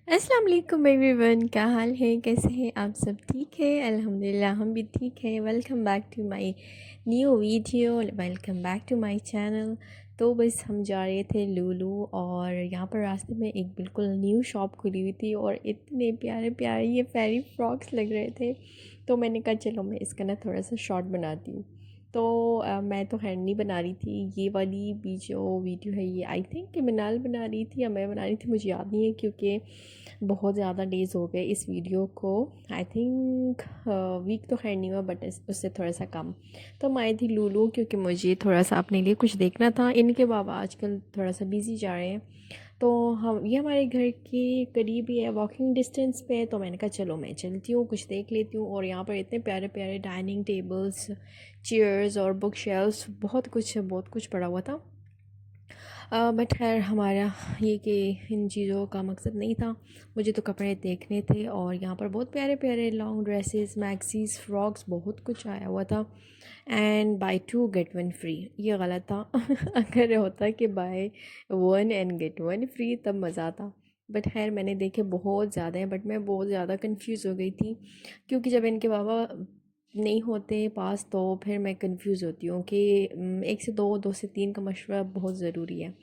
अस्सलाम वालेकुम एवरीवन, क्या हाल है, कैसे हैं आप सब? ठीक है, अल्हम्दुलिल्लाह हम भी ठीक है। Welcome back to my new video, welcome back to my channel. तो बस हम जा रहे थे लुलु और यहाँ पर रास्ते में एक बिल्कुल न्यू शॉप खुली हुई थी और इतने प्यारे प्यारे ये फेरी फ्रॉक्स लग रहे थे। तो मैंने कहा चलो मैं इसका ना थोड़ा सा शॉर्ट बनाती हूँ। तो मैं तो खैर नहीं बना रही थी, ये वाली भी जो वीडियो है ये आई थिंक कि मिनाल बना रही थी या मैं बना रही थी, मुझे याद नहीं है क्योंकि बहुत ज़्यादा डेज़ हो गए इस वीडियो को। आई थिंक वीक तो खैर नहीं हुआ बट उससे थोड़ा सा कम। तो मैं आई थी लूलू क्योंकि मुझे थोड़ा सा अपने लिए कुछ देखना था। इनके बाबा आजकल थोड़ा सा बिज़ी जा रहे हैं, तो हम ये हमारे घर के करीब ही है, वॉकिंग डिस्टेंस पे है। तो मैंने कहा चलो मैं चलती हूँ, कुछ देख लेती हूँ। और यहाँ पर इतने प्यारे प्यारे डाइनिंग टेबल्स, चेयर्स और बुक शेल्फ्स, बहुत कुछ पड़ा हुआ था। बट खैर हमारा ये कि इन चीज़ों का मकसद नहीं था, मुझे तो कपड़े देखने थे। और यहाँ पर बहुत प्यारे प्यारे लॉन्ग ड्रेसेस, मैक्सीज, फ्रॉक्स, बहुत कुछ आया हुआ था। And buy two get one free, ये गलत था। अगर होता कि buy one and get one free तब मज़ा आता। बट खैर मैंने देखे बहुत ज़्यादा हैं, बट मैं बहुत ज़्यादा कंफ्यूज हो गई थी क्योंकि जब इनके बाबा नहीं होते पास तो फिर मैं कंफ्यूज होती हूँ कि एक से दो, दो से तीन का मशवरा बहुत ज़रूरी है।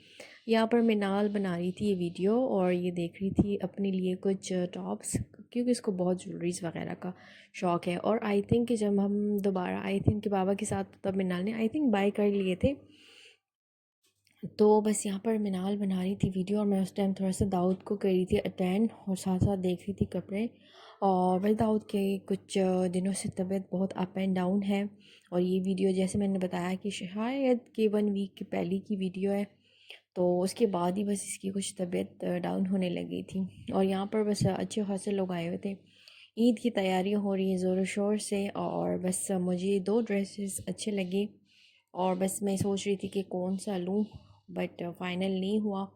यहाँ पर मिनाल बना रही थी ये वीडियो और ये देख रही थी अपने लिए कुछ टॉप्स, क्योंकि इसको बहुत ज्वेलरीज वगैरह का शौक़ है। और आई थिंक कि जब हम दोबारा आई थिंक कि बाबा के साथ, तब मिनाल ने आई थिंक बाय कर लिए थे। तो बस यहाँ पर मिनाल बना रही थी वीडियो और मैं उस टाइम थोड़ा सा दाऊद को कर रही थी अटेंड और साथ साथ देख रही थी कपड़े। और बस दाऊद के कुछ दिनों से तबीयत बहुत अप एंड डाउन है। और ये वीडियो जैसे मैंने बताया कि शायद कि 1 वीक की पहले की वीडियो है, तो उसके बाद ही बस इसकी कुछ तबीयत डाउन होने लगी थी। और यहाँ पर बस अच्छे खासे लोग आए हुए थे, ईद की तैयारियाँ हो रही हैं ज़ोर शोर से। और बस मुझे दो ड्रेसेस अच्छे लगे और बस मैं सोच रही थी कि कौन सा लूँ, बट फ़ाइनल नहीं हुआ।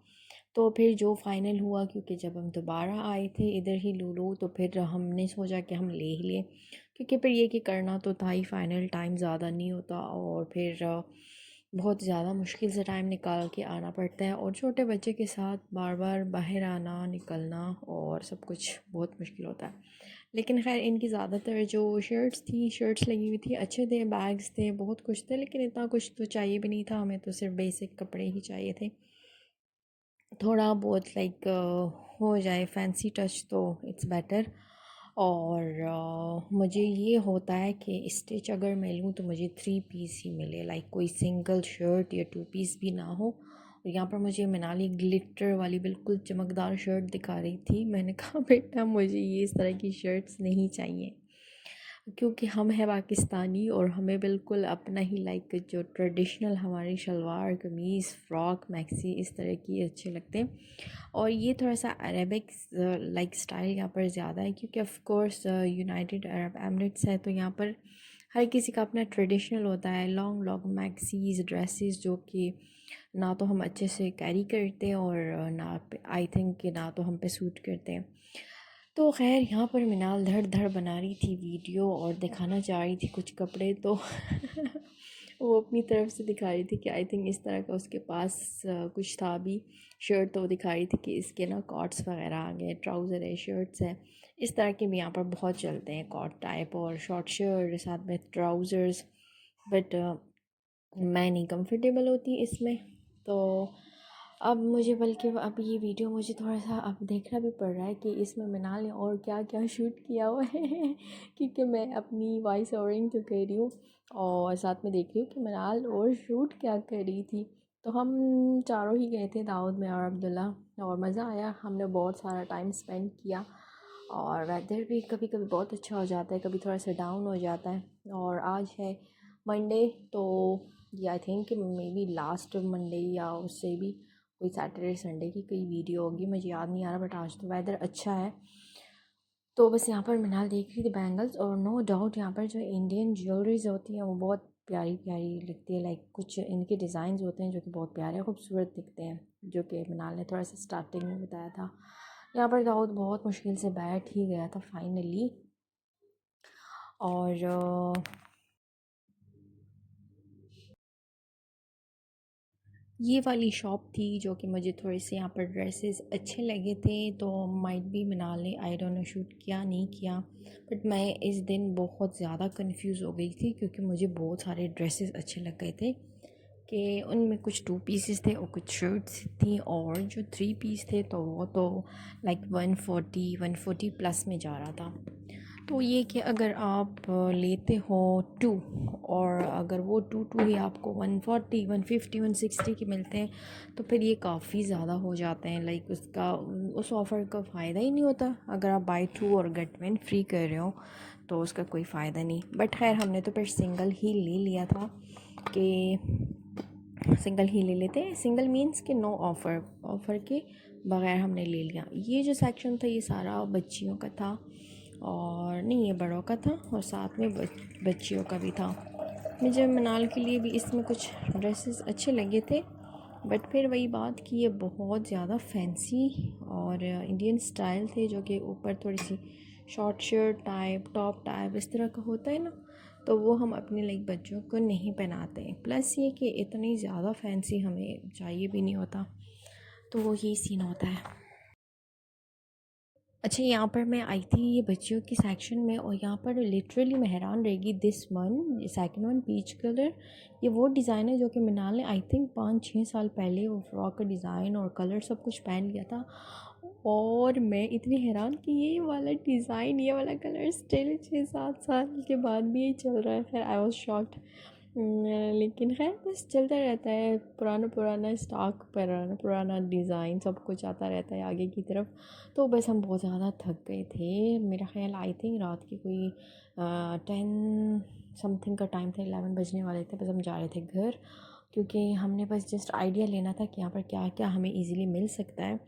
तो फिर जो फ़ाइनल हुआ, क्योंकि जब हम दोबारा आए थे इधर ही लूलू, तो फिर हमने सोचा कि हम ले ही लें, क्योंकि फिर ये कि करना तो था ही, फ़ाइनल टाइम ज़्यादा नहीं होता और फिर बहुत ज़्यादा मुश्किल से टाइम निकाल के आना पड़ता है। और छोटे बच्चे के साथ बार बार बाहर आना निकलना और सब कुछ बहुत मुश्किल होता है। लेकिन खैर इनकी ज़्यादातर जो शर्ट्स लगी हुई थी, अच्छे थे, बैग्स थे, बहुत कुछ थे, लेकिन इतना कुछ तो चाहिए भी नहीं था हमें, तो सिर्फ बेसिक कपड़े ही चाहिए थे। थोड़ा बहुत लाइक हो जाए फैंसी टच तो इट्स बेटर। और मुझे ये होता है कि स्टिच अगर मैं लूँ तो मुझे 3 पीस ही मिले, लाइक कोई सिंगल शर्ट या 2 पीस भी ना हो। और यहाँ पर मुझे मनाली ग्लिटर वाली बिल्कुल चमकदार शर्ट दिखा रही थी, मैंने कहा बेटा मुझे ये इस तरह की शर्ट्स नहीं चाहिए, क्योंकि हम हैं पाकिस्तानी और हमें बिल्कुल अपना ही लाइक जो ट्रेडिशनल हमारी शलवार कमीज़ फ़्रॉक मैक्सी इस तरह की अच्छे लगते हैं। और ये थोड़ा सा अरेबिक लाइक स्टाइल यहाँ पर ज़्यादा है, क्योंकि of course United Arab Emirates है, तो यहाँ पर हर किसी का अपना ट्रेडिशनल होता है, लॉन्ग लॉन्ग मैक्सीज ड्रेसेस, जो कि ना तो हम अच्छे से कैरी करते हैं और ना आई थिंक कि ना तो हम पे सूट करते हैं। तो खैर यहाँ पर मिनाल धड़ धड़ बना रही थी वीडियो और दिखाना चाह रही थी कुछ कपड़े, तो वो अपनी तरफ से दिखा रही थी कि आई थिंक इस तरह का उसके पास कुछ था भी। शर्ट तो वो दिखा रही थी कि इसके ना कॉट्स वगैरह आ गए, ट्राउज़र है, शर्ट्स हैं, इस तरह के भी यहाँ पर बहुत चलते हैं, कॉट टाइप और शॉर्ट शर्ट साथ में ट्राउज़र्स। बट मैं नहीं कंफर्टेबल होती इसमें। तो अब मुझे, बल्कि अब ये वीडियो मुझे थोड़ा सा अब देखना भी पड़ रहा है कि इसमें मिनाल ने और क्या क्या शूट किया हुआ है क्योंकि मैं अपनी वॉइस ओवरिंग तो कर रही हूँ और साथ में देख रही हूँ कि मिनाल और शूट क्या कर रही थी। तो हम चारों ही गए थे, दाऊद, मैं और अब्दुल्ला, और मज़ा आया, हमने बहुत सारा टाइम स्पेंड किया। और वेदर भी कभी कभी बहुत अच्छा हो जाता है, कभी थोड़ा सा डाउन हो जाता है। और आज है मंडे, तो ये I think may be last Monday या उससे भी कोई सैटरडे संडे की कोई वीडियो होगी, मुझे याद नहीं आ रहा, बट आज तो वेदर अच्छा है। तो बस यहाँ पर मिनाल देख रही थी बैंगल्स, और नो डाउट यहाँ पर जो इंडियन ज्वेलरीज होती हैं वो बहुत प्यारी प्यारी लगती है, लाइक कुछ इनके डिज़ाइंस होते हैं जो कि बहुत प्यारे खूबसूरत दिखते हैं, जो कि मिनाल ने थोड़ा सा स्टार्टिंग में बताया था। यहाँ पर दाऊद बहुत मुश्किल से बैठ ही गया था फाइनली। और ये वाली शॉप थी जो कि मुझे थोड़े से यहाँ पर ड्रेसेस अच्छे लगे थे, तो माइट भी बना लें, आई डोंट नो शूट किया नहीं किया। बट मैं इस दिन बहुत ज़्यादा कंफ्यूज हो गई थी क्योंकि मुझे बहुत सारे ड्रेसेस अच्छे लग गए थे कि उनमें कुछ 2 पीसेस थे और कुछ शर्ट्स थी, और जो 3 पीस थे तो वो तो लाइक 140 प्लस में जा रहा था। तो ये कि अगर आप लेते हो 2, और अगर वो टू ही आपको 140 150 160 के मिलते हैं, तो फिर ये काफ़ी ज़्यादा हो जाते हैं। लाइक उसका उस ऑफ़र का फ़ायदा ही नहीं होता। अगर आप बाय 2 और गेट 1 फ्री कर रहे हो तो उसका कोई फ़ायदा नहीं। बट खैर हमने तो फिर सिंगल ही ले लिया था कि सिंगल ही ले लेते हैं। सिंगल मीन्स कि नो ऑफ़र के बग़ैर हमने ले लिया। ये जो सेक्शन था ये सारा बच्चियों का था, और नहीं ये बड़ों का था, और साथ में बच्चियों का भी था। मुझे मनाल के लिए भी इसमें कुछ ड्रेसेस अच्छे लगे थे, बट फिर वही बात कि ये बहुत ज़्यादा फैंसी और इंडियन स्टाइल थे, जो कि ऊपर थोड़ी सी short shirt type top type इस तरह का होता है ना, तो वो हम अपने लाइक बच्चों को नहीं पहनाते हैं। प्लस ये कि इतनी ज़्यादा फैंसी हमें चाहिए भी नहीं होता, तो वो यही सीन होता है। अच्छा, यहाँ पर मैं आई थी ये बच्चियों की सेक्शन में, और यहाँ पर लिटरली मैं हैरान रहेगी। This one second one peach colour, ये वो डिज़ाइन है जो कि मिनाल ने आई थिंक 5-6 साल पहले वो फ्रॉक का डिज़ाइन और कलर सब कुछ पहन लिया था, और मैं इतनी हैरान कि ये वाला डिज़ाइन ये वाला कलर स्टिल 6-7 साल के बाद भी ये चल रहा है। खैर आई वॉज शॉक्ड। लेकिन खैर बस चलता रहता है, पुराना पुराना स्टॉक, पुराना पुराना डिज़ाइन सब कुछ आता रहता है आगे की तरफ। तो बस हम बहुत ज़्यादा थक गए थे। मेरा ख्याल आई थिंक रात के कोई 10 समथिंग का टाइम था, 11 बजने वाले थे। बस हम जा रहे थे घर, क्योंकि हमने बस जस्ट आइडिया लेना था कि यहाँ पर क्या क्या हमें इजीली मिल सकता है।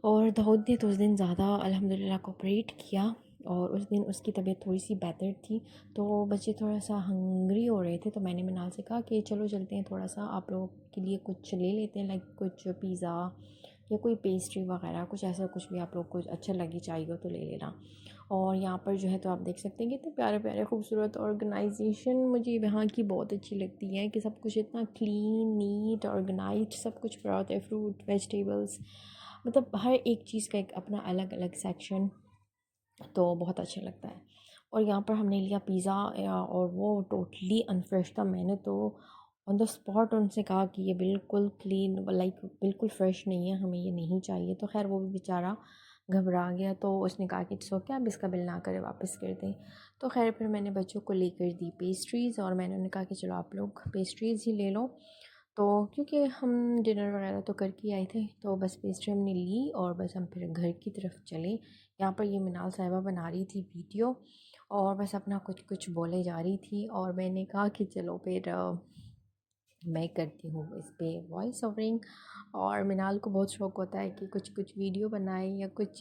और दाऊद ने तो उस दिन ज़्यादा अल्हम्दुलिल्लाह कोऑपरेट किया, और उस दिन उसकी तबीयत थोड़ी सी बेहतर थी, तो बच्चे थोड़ा सा हंग्री हो रहे थे। तो मैंने मिनाल से कहा कि चलो चलते हैं, थोड़ा सा आप लोगों के लिए कुछ ले लेते हैं, लाइक कुछ पिज़्ज़ा या कोई पेस्ट्री वगैरह, कुछ ऐसा कुछ भी आप लोग को अच्छा लगे चाहिए हो तो ले लेना। और यहाँ पर जो है तो आप देख सकते हैं कितने प्यारे प्यारे खूबसूरत ऑर्गेनाइजेशन मुझे यहाँ की बहुत अच्छी लगती है, कि सब कुछ इतना क्लीन नीट ऑर्गेनाइज सब कुछ पड़ा होता है। फ्रूट वेजिटेबल्स, मतलब हर एक चीज़ का एक अपना अलग अलग सेक्शन, तो बहुत अच्छा लगता है। और यहाँ पर हमने लिया पिज़्ज़ा, और वो टोटली अनफ्रेश था। मैंने तो ऑन द स्पॉट उनसे कहा कि ये बिल्कुल क्लीन लाइक बिल्कुल फ़्रेश नहीं है, हमें ये नहीं चाहिए। तो खैर वो भी बेचारा घबरा गया, तो उसने कहा कि सो क्या, अब इसका बिल ना करें, वापस कर दें। तो खैर फिर मैंने बच्चों को लेकर दी पेस्ट्रीज़, और मैंने उन्हें कहा कि चलो आप लोग पेस्ट्रीज़ ही ले लो। तो क्योंकि हम डिनर वगैरह तो करके आए थे, तो बस पेस्ट्री हमने ली और बस हम फिर घर की तरफ चले। यहाँ पर ये मिनाल साहिबा बना रही थी वीडियो, और बस अपना कुछ कुछ बोले जा रही थी, और मैंने कहा कि चलो फिर मैं करती हूँ इस पर वॉइस ओवरिंग। और मिनाल को बहुत शौक़ होता है कि कुछ कुछ वीडियो बनाए या कुछ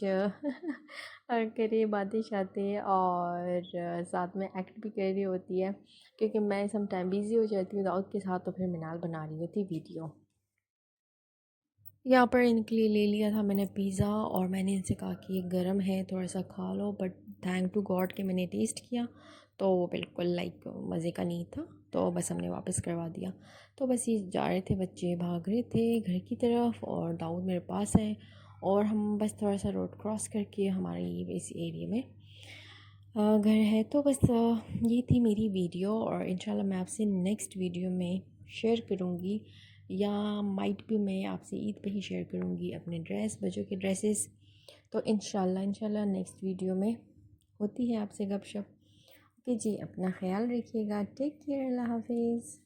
करे, बातें शातें, और साथ में एक्ट भी कर रही होती है, क्योंकि मैं सम टाइम बिज़ी हो जाती हूँ दाऊद के साथ, तो फिर मिनाल बना रही होती वीडियो। यहाँ पर इनके लिए ले लिया था मैंने पिज़्ज़ा, और मैंने इनसे कहा कि ये गर्म है थोड़ा सा खा लो, बट थैंक टू गॉड कि मैंने टेस्ट किया तो वो बिल्कुल लाइक मज़े का नहीं था, तो बस हमने वापस करवा दिया। तो बस ये जा रहे थे, बच्चे भाग रहे थे घर की तरफ, और दाऊद मेरे पास है, और हम बस थोड़ा सा रोड क्रॉस करके हमारे इस एरिया में घर है। तो बस ये थी मेरी वीडियो, और इंशाल्लाह मैं आपसे नेक्स्ट वीडियो में शेयर करूँगी, या माइट भी मैं आपसे ईद पे ही शेयर करूँगी अपने बच्चों के ड्रेसेस। तो इंशाल्लाह नेक्स्ट वीडियो में होती है आपसे गपशप। ओके जी, अपना ख्याल रखिएगा, टेक केयर, अल्लाह हाफिज़।